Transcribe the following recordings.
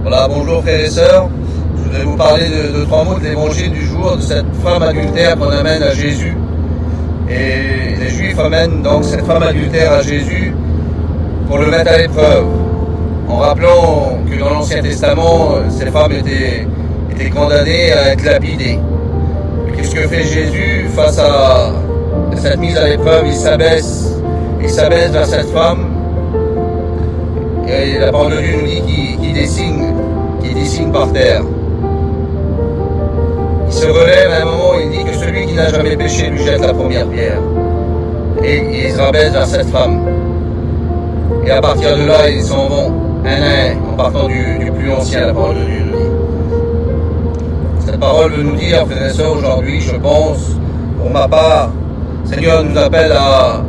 Voilà, bonjour frères et sœurs. Je voudrais vous parler de trois mots de l'évangile du jour, de cette femme adultère qu'on amène à Jésus. Et les Juifs amènent donc cette femme adultère à Jésus pour le mettre à l'épreuve, en rappelant que dans l'Ancien Testament, ces femmes étaient condamnées à être lapidées. Qu'est-ce que fait Jésus face à cette mise à l'épreuve? Il s'abaisse vers cette femme. Et la parole de Dieu nous dit qu'il dessine par terre. Il se relève à un moment, il dit que celui qui n'a jamais péché lui jette la première pierre. Et il se rabaisse vers cette femme. Et à partir de là, ils s'en vont, un à un, en partant du plus ancien, la parole de Dieu nous dit. Cette parole veut nous dire, frères et sœurs, aujourd'hui, je pense, pour ma part, le Seigneur nous appelle à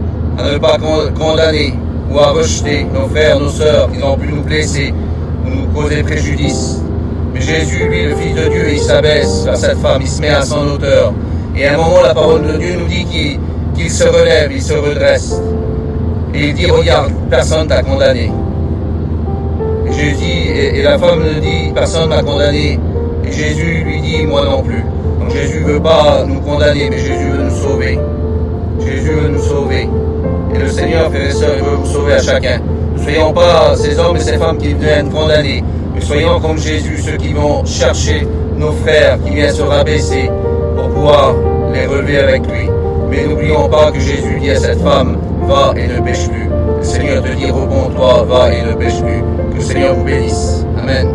ne pas condamner ou à rejeter nos frères, nos sœurs qui ont pu nous blesser ou nous causer préjudice. Mais Jésus, lui, le Fils de Dieu, il s'abaisse vers cette femme, il se met à son hauteur. Et à un moment, la parole de Dieu nous dit qu'il se relève, il se redresse. Et il dit, regarde, personne t'a condamné. Et la femme lui dit, personne m'a condamné. Et Jésus lui dit, moi non plus. Donc Jésus ne veut pas nous condamner, mais Jésus veut nous sauver. Jésus veut nous sauver. Et le Seigneur, frères et sœurs, il veut vous sauver à chacun. Ne soyons pas ces hommes et ces femmes qui viennent condamner, mais soyons comme Jésus, ceux qui vont chercher nos frères, qui viennent se rabaisser pour pouvoir les relever avec lui. Mais n'oublions pas que Jésus dit à cette femme, va et ne pêche plus. Le Seigneur te dit, repens-toi, va et ne pêche plus. Que le Seigneur vous bénisse. Amen.